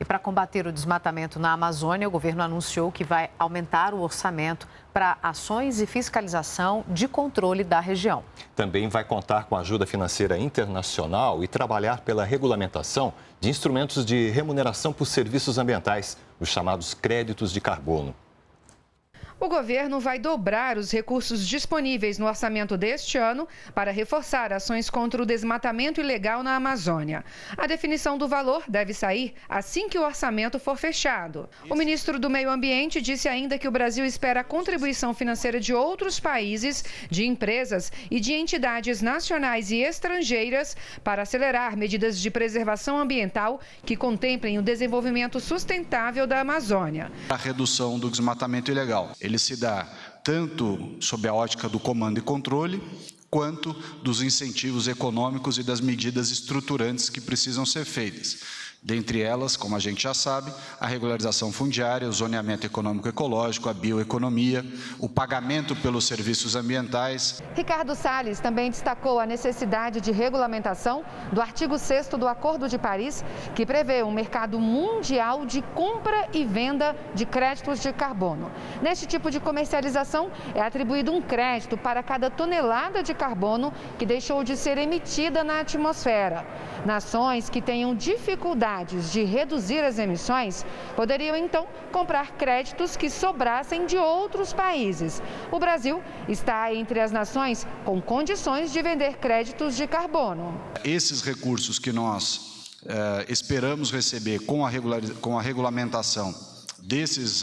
E para combater o desmatamento na Amazônia, o governo anunciou que vai aumentar o orçamento para ações e fiscalização de controle da região. Também vai contar com ajuda financeira internacional e trabalhar pela regulamentação de instrumentos de remuneração por serviços ambientais, os chamados créditos de carbono. O governo vai dobrar os recursos disponíveis no orçamento deste ano para reforçar ações contra o desmatamento ilegal na Amazônia. A definição do valor deve sair assim que o orçamento for fechado. O ministro do Meio Ambiente disse ainda que o Brasil espera a contribuição financeira de outros países, de empresas e de entidades nacionais e estrangeiras para acelerar medidas de preservação ambiental que contemplem o desenvolvimento sustentável da Amazônia. A redução do desmatamento ilegal. Ele se dá tanto sob a ótica do comando e controle, quanto dos incentivos econômicos e das medidas estruturantes que precisam ser feitas. Dentre elas, como a gente já sabe, a regularização fundiária, o zoneamento econômico-ecológico, a bioeconomia, o pagamento pelos serviços ambientais. Ricardo Salles também destacou a necessidade de regulamentação do artigo 6º do Acordo de Paris, que prevê um mercado mundial de compra e venda de créditos de carbono. Neste tipo de comercialização, é atribuído um crédito para cada tonelada de carbono que deixou de ser emitida na atmosfera. Nações que tenham dificuldades de reduzir as emissões poderiam então comprar créditos que sobrassem de outros países. O Brasil está entre as nações com condições de vender créditos de carbono. Esses recursos que nós esperamos receber com a regulamentação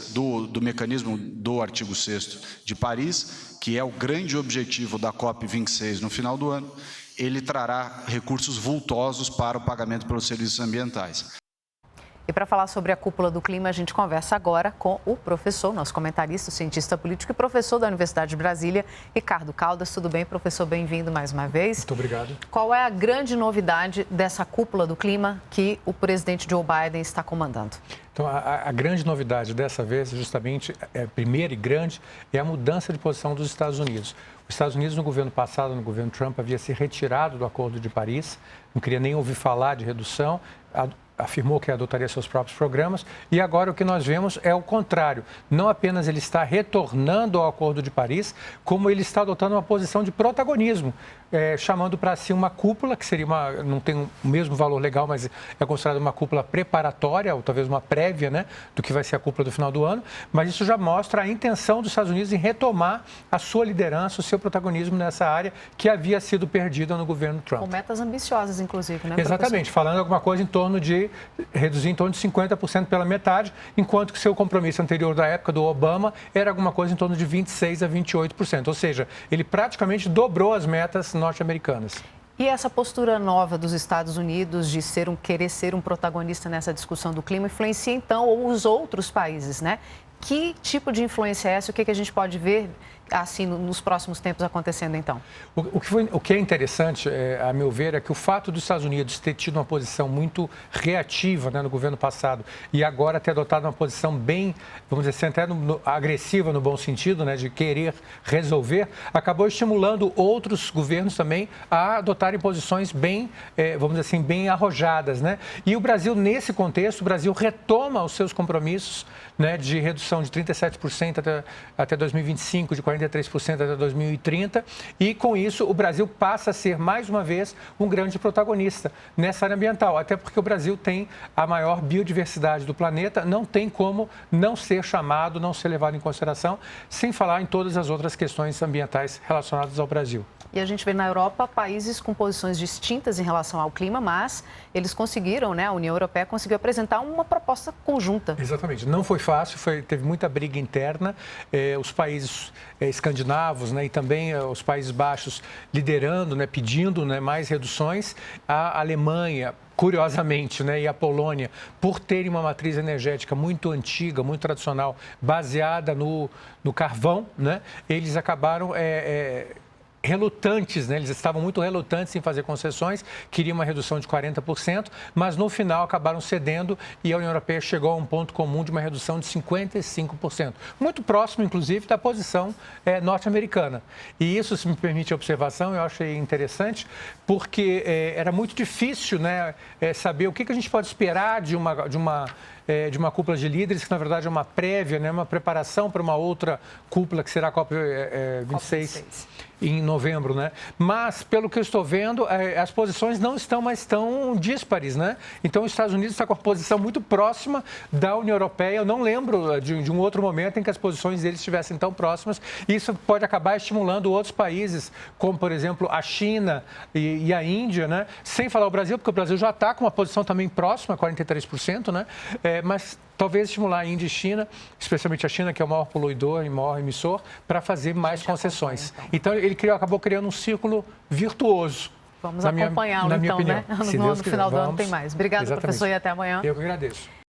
do mecanismo do artigo 6º de Paris, que é o grande objetivo da COP26 no final do ano, ele trará recursos vultosos para o pagamento pelos serviços ambientais. E para falar sobre a cúpula do clima, a gente conversa agora com o professor, nosso comentarista, cientista político e professor da Universidade de Brasília, Ricardo Caldas. Tudo bem, professor? Bem-vindo mais uma vez. Muito obrigado. Qual é a grande novidade dessa cúpula do clima que o presidente Joe Biden está comandando? Então, a grande novidade dessa vez, justamente, primeira e grande, é a mudança de posição dos Estados Unidos. Os Estados Unidos, no governo passado, no governo Trump, havia se retirado do Acordo de Paris, não queria nem ouvir falar de redução, afirmou que adotaria seus próprios programas, e agora o que nós vemos é o contrário. Não apenas ele está retornando ao Acordo de Paris, como ele está adotando uma posição de protagonismo, chamando para si uma cúpula, que seria não tem o mesmo valor legal, mas é considerada uma cúpula preparatória, ou talvez uma prévia, né, do que vai ser a cúpula do final do ano, mas isso já mostra a intenção dos Estados Unidos em retomar a sua liderança, o seu protagonismo nessa área que havia sido perdida no governo Trump. Com metas ambiciosas, inclusive, né, Exatamente, falando alguma coisa em torno de reduzir em torno de 50% pela metade, enquanto que seu compromisso anterior da época do Obama era alguma coisa em torno de 26% a 28%. Ou seja, ele praticamente dobrou as metas norte-americanas. E essa postura nova dos Estados Unidos de querer ser um protagonista nessa discussão do clima influencia, então, os outros países, né? Que tipo de influência é essa? O que a gente pode ver assim nos próximos tempos acontecendo, então? O que é interessante, a meu ver, é que o fato dos Estados Unidos ter tido uma posição muito reativa, né, no governo passado e agora ter adotado uma posição bem, vamos dizer assim, até agressiva no bom sentido, né, de querer resolver, acabou estimulando outros governos também a adotarem posições bem, vamos dizer assim, bem arrojadas, né? E o Brasil, nesse contexto, o Brasil retoma os seus compromissos, né, de redução de 37% até 2025, de 43% até 2030, e com isso o Brasil passa a ser, mais uma vez, um grande protagonista nessa área ambiental, até porque o Brasil tem a maior biodiversidade do planeta, não tem como não ser chamado, não ser levado em consideração, sem falar em todas as outras questões ambientais relacionadas ao Brasil. E a gente vê na Europa países com posições distintas em relação ao clima, mas eles conseguiram, né, a União Europeia conseguiu apresentar uma proposta conjunta. Exatamente. Não foi fácil, teve muita briga interna. Os países escandinavos, né, e também os Países Baixos liderando, né, pedindo, né, mais reduções. A Alemanha, curiosamente, né, e a Polônia, por terem uma matriz energética muito antiga, muito tradicional, baseada no carvão, né, eles acabaram relutantes, né? Eles estavam muito relutantes em fazer concessões, queriam uma redução de 40%, mas no final acabaram cedendo e a União Europeia chegou a um ponto comum de uma redução de 55%. Muito próximo, inclusive, da posição norte-americana. E isso, se me permite a observação, eu achei interessante, porque era muito difícil, né, saber o que a gente pode esperar de uma cúpula de líderes, que na verdade é uma prévia, né, uma preparação para uma outra cúpula, que será a COP26 em novembro, né? Mas, pelo que eu estou vendo, as posições não estão mais tão díspares, né? Então, os Estados Unidos está com uma posição muito próxima da União Europeia. Eu não lembro de um outro momento em que as posições deles estivessem tão próximas. Isso pode acabar estimulando outros países, como, por exemplo, a China e a Índia, né? Sem falar o Brasil, porque o Brasil já está com uma posição também próxima, 43%, né? Mas talvez estimular a Índia e a China, especialmente a China, que é o maior poluidor e maior emissor, para fazer mais concessões. Então, ele acabou criando um círculo virtuoso. Vamos acompanhá-lo, então, opinião. né? No final do ano tem mais. Obrigada, professor, e até amanhã. Eu que agradeço.